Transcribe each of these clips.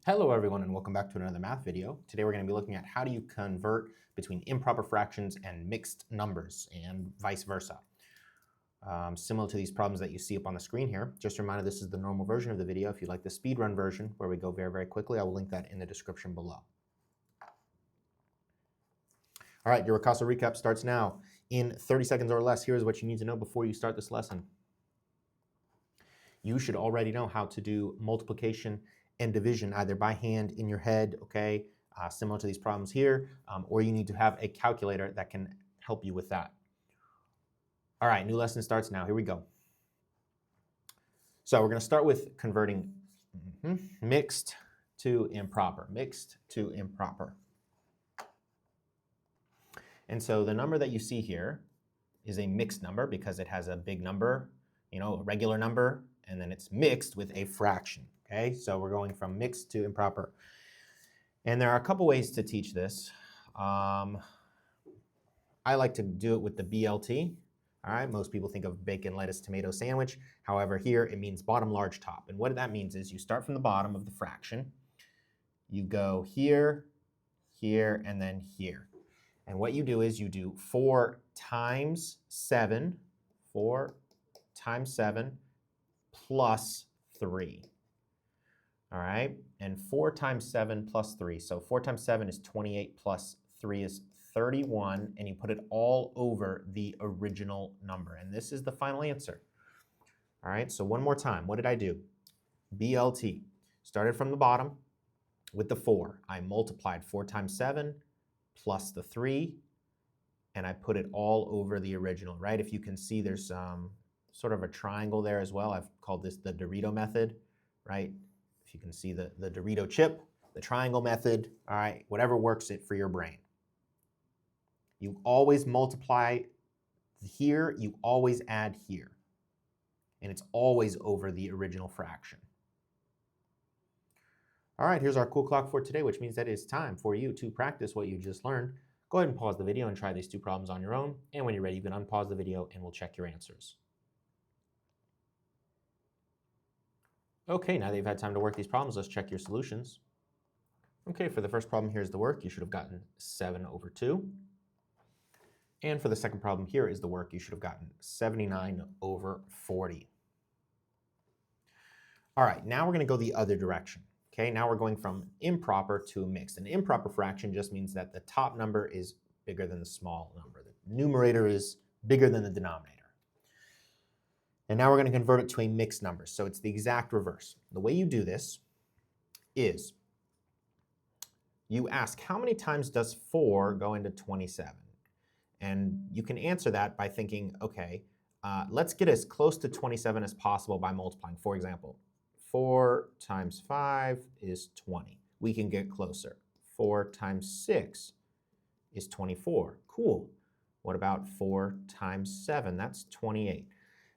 Hello everyone and welcome back to another math video. Today we're going to be looking at how do you convert between improper fractions and mixed numbers and vice versa. Similar to these problems that you see up on the screen here. Just a reminder, this is the normal version of the video. If you'd like the speedrun version where we go very quickly, I will link that in the description below. All right, your Ricasso Recap starts now. In 30 seconds or less, here's what you need to know before you start this lesson. You should already know how to do multiplication and division either by hand in your head, okay, similar to these problems here, or you need to have a calculator that can help you with that. All right, new lesson starts now. Here we go. So we're going to start with converting mixed to improper, mixed to improper. And so the number that you see here is a mixed number because it has a big number, a regular number, and then it's mixed with a fraction. Okay, so we're going from mixed to improper. And there are a couple ways to teach this. I like to do it with the BLT. All right, most people think of bacon, lettuce, tomato sandwich. However, here it means bottom, large, top. And what that means is you start from the bottom of the fraction. You go here, here, and then here. And what you do is you do 4 times 7, 4 times 7 plus 3. All right, and 4 times 7 plus 3. So 4 times 7 is 28 plus 3 is 31, and you put it all over the original number. And this is the final answer. All right, so one more time. What did I do? BLT. Started from the bottom with the 4. I multiplied 4 times 7 plus the 3, and I put it all over the original, right? If you can see, there's sort of a triangle there as well. I've called this the Dorito method, right? You can see the Dorito chip, the triangle method, all right, whatever works it for your brain. You always multiply here, you always add here. And it's always over the original fraction. All right, here's our cool clock for today, which means that it's time for you to practice what you just learned. Go ahead and pause the video and try these 2 problems on your own. And when you're ready, you can unpause the video and we'll check your answers. Okay, now that you've had time to work these problems, let's check your solutions. Okay, for the first problem, here's the work. You should have gotten 7/2. And for the second problem, here is the work. You should have gotten 79/40. All right, now we're going to go the other direction. Okay, now we're going from improper to mixed. An improper fraction just means that the top number is bigger than the small number. The numerator is bigger than the denominator. And now we're going to convert it to a mixed number. So it's the exact reverse. The way you do this is you ask, how many times does 4 go into 27? And you can answer that by thinking, okay, let's get as close to 27 as possible by multiplying. For example, 4 times 5 is 20. We can get closer. 4 times 6 is 24. Cool. What about 4 times 7? That's 28.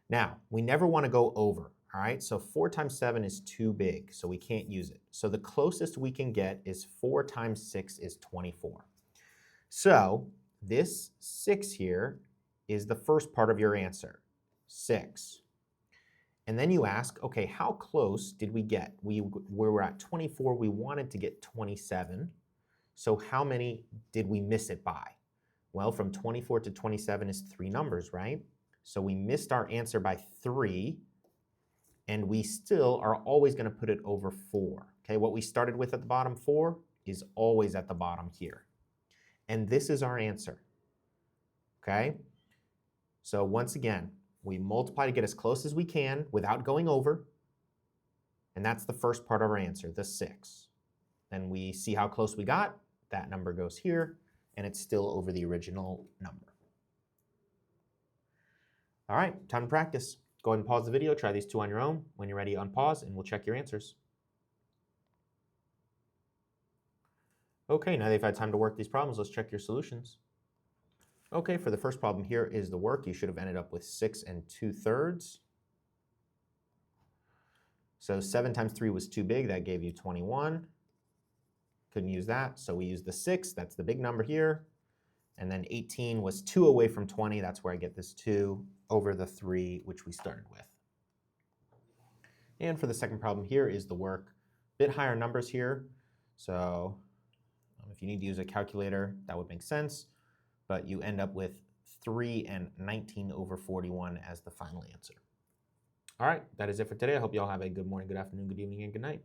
Now, we never want to go over, all right? So 4 times 7 is too big, so we can't use it. So the closest we can get is 4 times 6 is 24. So this 6 here is the first part of your answer, 6. And then you ask, okay, how close did we get? We were at 24, we wanted to get 27. So how many did we miss it by? Well, from 24 to 27 is 3 numbers, right? So we missed our answer by 3, and we still are always going to put it over 4. Okay, what we started with at the bottom, 4, is always at the bottom here. And this is our answer. Okay, so once again, we multiply to get as close as we can without going over, and that's the first part of our answer, the 6. Then we see how close we got. That number goes here, and it's still over the original number. All right, time to practice. Go ahead and pause the video, try these 2 on your own. When you're ready, unpause, and we'll check your answers. Okay, now that you've had time to work these problems, let's check your solutions. Okay, for the first problem, here is the work. You should have ended up with 6 2/3. So 7 times 3 was too big. That gave you 21. Couldn't use that, so we used the 6. That's the big number here. And then 18 was 2 away from 20. That's where I get this 2 over the 3, which we started with. And for the second problem, here is the work. bit higher numbers here. So if you need to use a calculator, that would make sense. But you end up with 3 and 19 over 41 as the final answer. All right, that is it for today. I hope you all have a good morning, good afternoon, good evening, and good night.